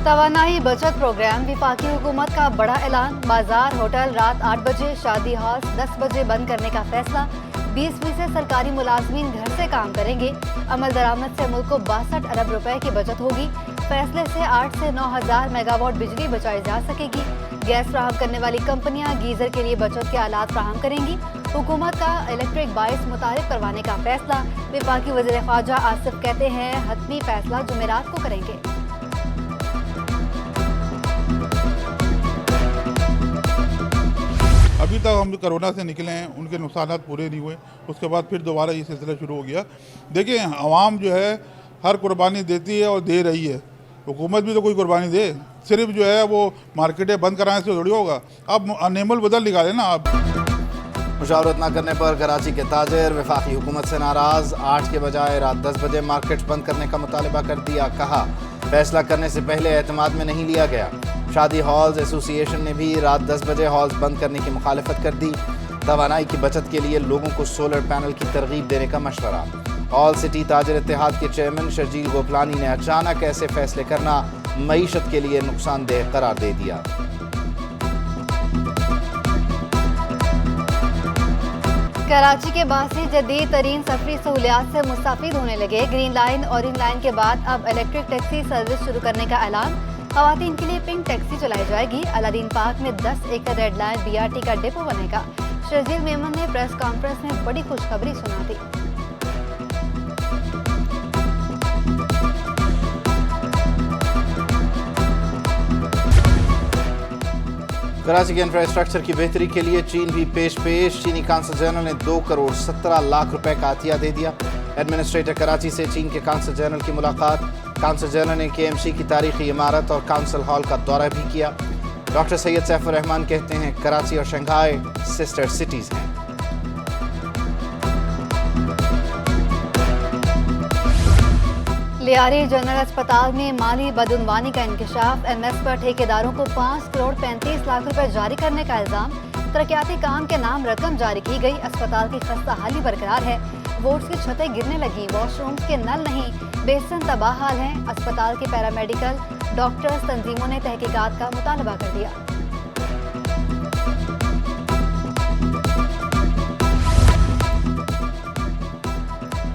توانائی بچت پروگرام وفاقی حکومت کا بڑا اعلان، بازار ہوٹل رات 8 بجے، شادی ہالز 10 بجے بند کرنے کا فیصلہ، 20% سرکاری ملازمین گھر سے کام کریں گے، عمل درآمد سے ملک کو 62 ارب روپے کی بچت ہوگی، فیصلے سے 8 سے 9 ہزار میگا واٹ بجلی بچائی جا سکے گی، گیس فراہم کرنے والی کمپنیاں گیزر کے لیے بچت کے آلات فراہم کریں گی، حکومت کا الیکٹرک بائس متعارف کروانے کا فیصلہ، وفاقی وزیر خارجہ آصف کہتے ہیں حتمی فیصلہ جمعرات کو کریں گے۔ ابھی تک ہم کرونا سے نکلے ہیں، ان کے نقصانات پورے نہیں ہوئے، اس کے بعد پھر دوبارہ یہ سلسلہ شروع ہو گیا۔ دیکھیں عوام جو ہے ہر قربانی دیتی ہے اور دے رہی ہے، حکومت بھی تو کوئی قربانی دے، صرف جو ہے وہ مارکیٹیں بند کرانے سے تھوڑی ہوگا، اب نعم البدل نکالیں نا آپ۔ مشاورت نہ کرنے پر کراچی کے تاجر وفاقی حکومت سے ناراض، 8 کے بجائے رات 10 بجے مارکیٹ بند کرنے کا مطالبہ کر دیا، کہا فیصلہ کرنے سے پہلے اعتماد میں نہیں لیا گیا۔ شادی ہالز ایسوسی ایشن نے بھی رات 10 بجے ہالز بند کرنے کی مخالفت کر دی۔ توانائی کی بچت کے لیے لوگوں کو سولر پینل کی ترغیب دینے کا مشورہ۔ آل سٹی تاجر اتحاد کے چیئرمین شرجیل گوپلانی نے اچانک ایسے فیصلے کرنا معیشت کے لیے نقصان دہ قرار دے دیا۔ کراچی کے باسی جدید ترین سفری سہولیات سے مستفید ہونے لگے، گرین لائن اورنج لائن کے بعد اب الیکٹرک ٹیکسی سروس شروع کرنے کا اعلان، خواتین کے لیے پنک ٹیکسی چلائی جائے گی، الادین پارک میں 10 ایکڑ ریڈ لائن BRT کا ڈپو بنے گا۔ شرجیل میمن نے پریس کانفرنس میں بڑی خوشخبری سنا دی۔ کراچی کے انفراسٹرکچر کی بہتری کے لیے چین بھی پیش۔ چینی کانسل جنرل نے 2 کروڑ 17 لاکھ روپے کا عطیہ دے دیا۔ ایڈمنسٹریٹر کراچی سے چین کے کانسل جنرل کی ملاقات، کانسل جنرل نے KMC کی تاریخی عمارت اور کانسل ہال کا دورہ بھی کیا۔ ڈاکٹر سید سیف الرحمان کہتے ہیں کراچی اور شنگھائی سسٹر سٹیز ہیں۔ لیاری جنرل اسپتال میں مالی بدعنوانی کا انکشاف، MS پر ٹھیکیداروں کو 5 کروڑ 35 لاکھ روپے جاری کرنے کا الزام، ترقیاتی کام کے نام رقم جاری کی گئی، اسپتال کی خستہ حالی برقرار ہے، وارڈز کی چھتیں گرنے لگیں، واش رومز کے نل نہیں، بیسن تباہ حال ہیں، اسپتال کے پیرامیڈیکل ڈاکٹرز تنظیموں نے تحقیقات کا مطالبہ کر دیا۔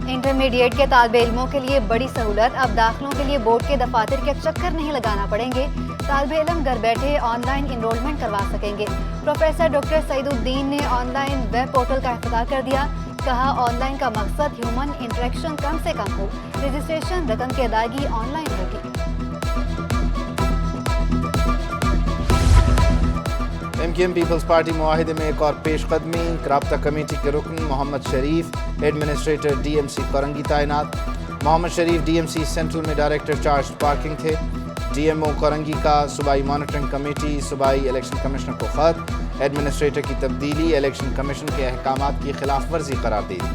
انٹرمیڈیٹ کے طالب علموں کے لیے بڑی سہولت، اب داخلوں کے لیے بورڈ کے دفاتر کے چکر نہیں لگانا پڑیں گے، طالب علم گھر بیٹھے آن لائن انرولمنٹ کروا سکیں گے۔ پروفیسر ڈاکٹر سعید الدین نے آن لائن ویب پورٹل کا افتتاح کر دیا، کہا آن لائن کا مقصد ہیومن انٹریکشن کم سے کم ہو، رجسٹریشن رقم کی ادائیگی آن لائن ہوگی۔ MKM پیپلز پارٹی معاہدے میں ایک اور پیش قدمی، رابطہ کمیٹی کے رکن محمد شریف ایڈمنسٹریٹر DMC کورنگی تعینات۔ محمد شریف DMC سینٹرل میں ڈائریکٹر چارج پارکنگ تھے۔ DMO کورنگی کا صوبائی مانیٹرنگ کمیٹی، صوبائی الیکشن کمشنر کو خط، ایڈمنسٹریٹر کی تبدیلی الیکشن کمیشن کے احکامات کی خلاف ورزی قرار دے دی۔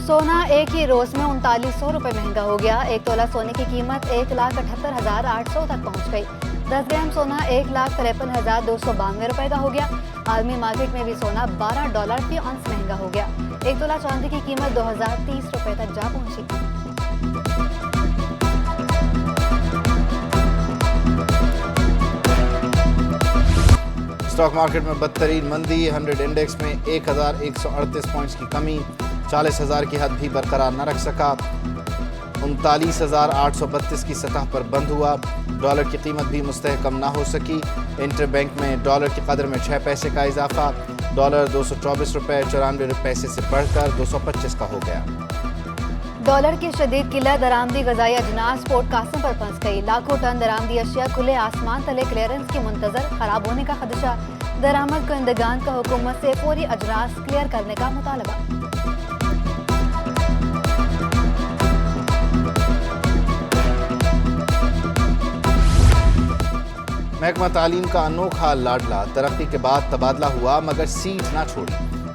سونا ایک ہی روز میں 3900 روپے مہنگا ہو گیا، 1 تولہ سونے کی قیمت 1,78,800 تک پہنچ گئی، 10 گرام سونا 1,53,292 روپے کا ہو گیا۔ عالمی مارکیٹ میں بھی سونا $12 فی اونس مہنگا ہو گیا، 1 تولہ چاندی کی قیمت 2030 روپے تک جا پہنچی۔ اسٹاک مارکیٹ میں بدترین مندی، 100 انڈیکس میں 1138 پوائنٹس کی کمی، 40,000 کی حد بھی برقرار نہ رکھ سکا، 39,832 کی سطح پر بند ہوا۔ ڈالر کی قیمت بھی مستحکم نہ ہو سکی، انٹر بینک میں ڈالر کی قدر میں 6 پیسے کا اضافہ، ڈالر 224 روپے 94 پیسے سے بڑھ کر 225 کا ہو گیا۔ ڈالر کی شدید قلت درآمدی غذائی اجناس پورٹ قاسم پر پھنس گئی، لاکھوں ٹن درآمدی اشیاء کھلے آسمان تلے کلیئرنس کی منتظر، خراب ہونے کا خدشہ، درآمد کنندگان کا حکومت سے فوری اجناس کلیئر کرنے کا مطالبہ۔ محکمہ تعلیم کا انوکھا لاڈلا، ترقی کے بعد تبادلہ ہوا مگر سیٹ نہ چھوڑی،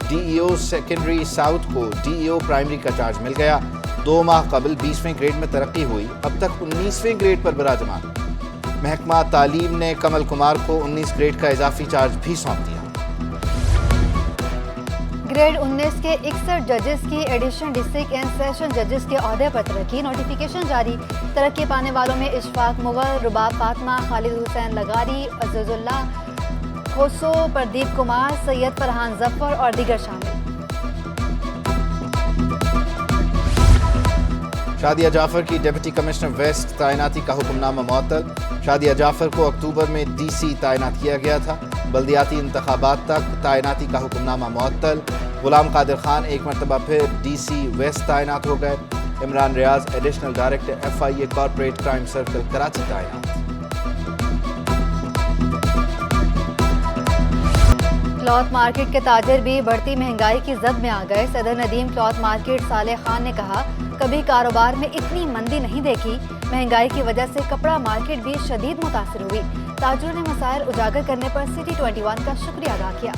DEO سیکنڈری ساؤتھ کو DEO پرائمری کا چارج مل گیا، 2 ماہ قبل 20ویں گریڈ میں ترقی ہوئی، اب تک 19ویں گریڈ پر براجمان۔ محکمہ تعلیم نے کمل کمار کو 19 گریڈ کا اضافی چارج بھی سونپ دیا۔ ग्रेड 19 के 61 जजेस की एडिशनल डिस्ट्रिक्ट एंड सेशन जजेस के ओहदे पर तरक्की। नोटिफिकेशन जारी। तरक्की पाने वालों में इशफाक मुगल, रुबाब फातिमा, खालिद हुसैन लगारी, अज़ीज़ुल्लाह खोसो, प्रदीप कुमार, सैयद फरहान जफर और दीगर शामिल। शादिया जाफर की डिप्टी कमिश्नर वेस्ट तैनाती का हुक्मनामा मुअत्तल। शादिया जाफर को अक्टूबर में डीसी तैनात किया गया था। बल्दियाती इंतखाबात तक तैनाती का हुक्मनामा मुअत्तल। गुलाम कादिर खान एक मरतबा फिर डीसी वेस्ट तैनात हो गए। Imran Riaz additional director FIA corporate crime circle Karachi तैनात। क्लॉथ मार्केट के ताजिर भी बढ़ती महंगाई की जद में आ गए। सदर नदीम क्लॉथ मार्केट सालेह खान ने कहा, कभी कारोबार में इतनी मंदी नहीं देखी। महंगाई की वजह से कपड़ा मार्केट भी शदीद मुतासिर हुई। ताजिरों ने मसाइल उजागर करने पर सिटी 21 का शुक्रिया अदा किया।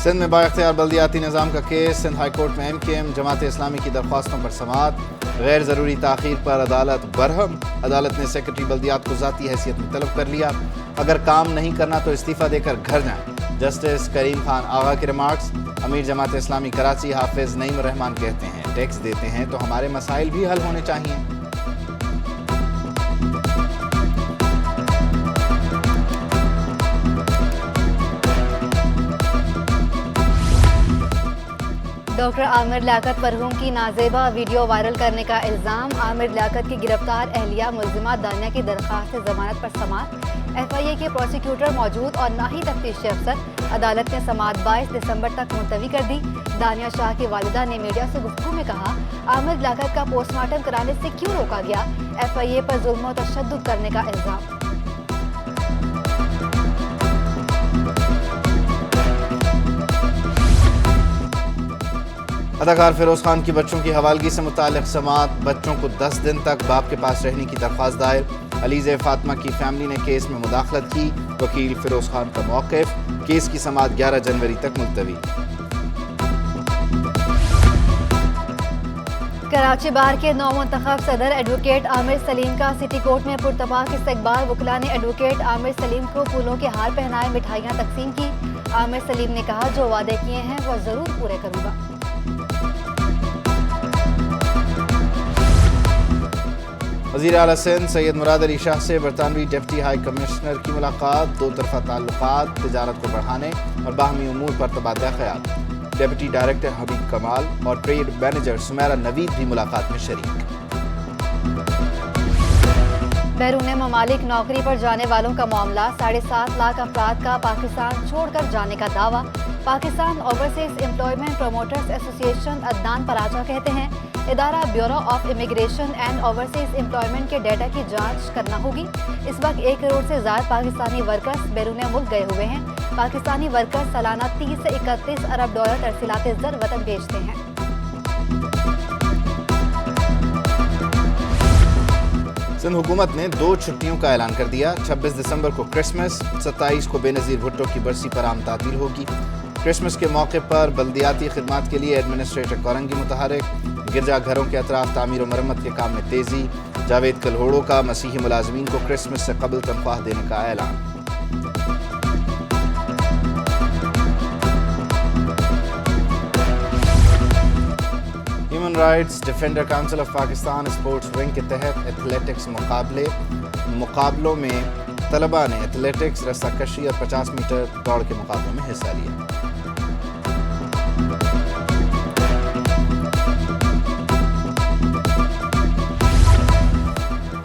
सिंध में बाइख्तियार बल्दियाती निज़ाम का केस। सिंध हाई कोर्ट में MKM जमात इस्लामी की दरख्वास्तों पर समाअत। गैर ज़रूरी ताख़ीर पर अदालत बरहम। अदालत ने सेक्रेटरी बल्दियात को ज़ाती हैसियत में तलब कर लिया। अगर काम नहीं करना तो इस्तीफ़ा देकर घर जाएं। जस्टिस करीम खान आगा के रिमार्क्स। अमीर जमात इस्लामी कराची हाफिज़ नईम रहमान कहते हैं, टैक्स देते हैं तो हमारे मसाइल भी हल होने चाहिए। डॉक्टर आमिर लियाकत मरहूम की नाजेबा वीडियो वायरल करने का इल्ज़ाम। आमिर लियाकत की गिरफ्तार अहलिया मुल्जिमा दानिया की दरख्वास्त से जमानत पर समाअत। FIA के प्रोसिक्यूटर मौजूद और ना ही तफ्तीशी अफसर। अदालत ने समाअत 22 दिसंबर तक मुलतवी कर दी। दानिया शाह की वालिदा ने मीडिया से गुफ्तगू में कहा, आमिर लियाकत का पोस्टमार्टम कराने से क्यों रोका गया। FIA पर जुल्म और तशद्दुद करने का इल्ज़ाम। अदाकार फिरोज खान की बच्चों की हवालगी से मुताल्लिक समाअत। बच्चों को 10 दिन तक बाप के पास रहने की दरख्वास्त दायर। अलीज़े फातिमा की फैमिली ने केस में मुदाखलत की। वकील फिरोज खान का मौक़िफ़। केस की समाअत 11 जनवरी तक मुलतवी। कराची बार के नौमुंतखब सदर एडवोकेट आमिर सलीम का सिटी कोर्ट में पुरतबाक इस्तकबाल। वकला ने एडवोकेट आमिर सलीम को फूलों के हार पहनाए, मिठाइयाँ तकसीम की। आमिर सलीम ने कहा, जो वादे किए हैं वो ज़रूर पूरे करूँगा। वज़ीर आला सिंध सैयद मुराद अली शाह से बरतानवी डिप्टी हाई कमिश्नर की मुलाकात। दो तरफ़ा ताल्लुकात, तिजारत को बढ़ाने और बाहमी उमूर पर तबादला ख़याल। डिप्टी डायरेक्टर हबीब कमाल और ट्रेड मैनेजर सुमेरा नवीद भी मुलाकात में शरीक। बैरून ममालिक नौकरी पर जाने वालों का मामला। 7.5 लाख अफराद का पाकिस्तान छोड़कर जाने का दावा। Pakistan overseas employment promoters association Adnan Paracha कहते हैं, इदारा bureau of immigration and overseas employment के डाटा की जांच करना होगी। इस वक्त 1 करोड़ से ज़्यादा पाकिस्तानी वर्कर्स बैरून मुल्क गए हुए हैं। पाकिस्तानी वर्कर्स सालाना 30 से 31 अरब डॉलर तरसीलात ज़र वतन भेजते हैं। सिंध हुकूमत ने 2 छुट्टियों का ऐलान कर दिया। 26 दिसंबर को क्रिसमस, 27 को बेनज़ीर भुट्टो की बरसी पर आम तातील होगी। क्रिसमस के मौके पर बल्दियाती खिदमात के लिए एडमिनिस्ट्रेटर कोरंगी मुतहरिक। गिरजा घरों के अतराफ तामीर और मरम्मत के काम में तेज़ी। जावेद कलहोड़ो का मसीही मुलाजमीन को क्रिसमस से कबल तनख्वाह देने का ऐलान। Human rights defender council of Pakistan sports wing के तहत एथलेटिक्स मुकाबलों में तलबा ने एथलेटिक्स, रस्साकशी और 50 मीटर दौड़ के मुकाबलों में हिस्सा लिया।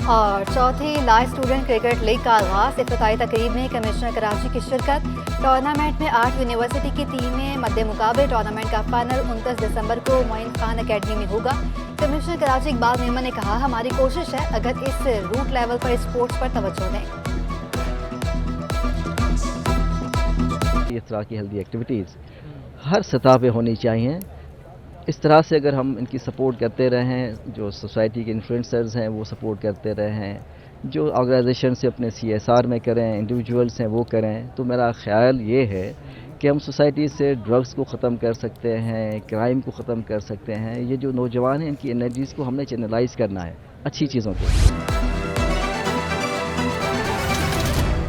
और चौथी लाइव स्टूडेंट क्रिकेट लीग का आगाज। इफ्तिताई तकरीब में कमिश्नर कराची की शिरकत। टूर्नामेंट में 8 यूनिवर्सिटी की टीमें मद्दे मुकाबले। टूर्नामेंट का फाइनल 29 दिसंबर को मोइन खान अकेडमी में होगा। कमिश्नर कराची इकबाल मेमन ने कहा, हमारी कोशिश है अगर इस रूट लेवल पर स्पोर्ट्स पर तवज्जो दें। इस तरह की हेल्दी एक्टिविटीज़ हर सतह पे होनी चाहिए। इस तरह से अगर हम इनकी सपोर्ट करते रहें, जो सोसाइटी के इन्फ्लुएंसर्स हैं वो सपोर्ट करते रहें, जो ऑर्गेनाइजेशन से अपने CSR में करें, इंडिविजुअल्स हैं वो करें, तो मेरा ख्याल ये है कि हम सोसाइटी से ड्रग्स को ख़त्म कर सकते हैं, क्राइम को ख़त्म कर सकते हैं। ये जो नौजवान हैं इनकी एनर्जीज़ को हमने चैनलाइज करना है अच्छी चीज़ों को।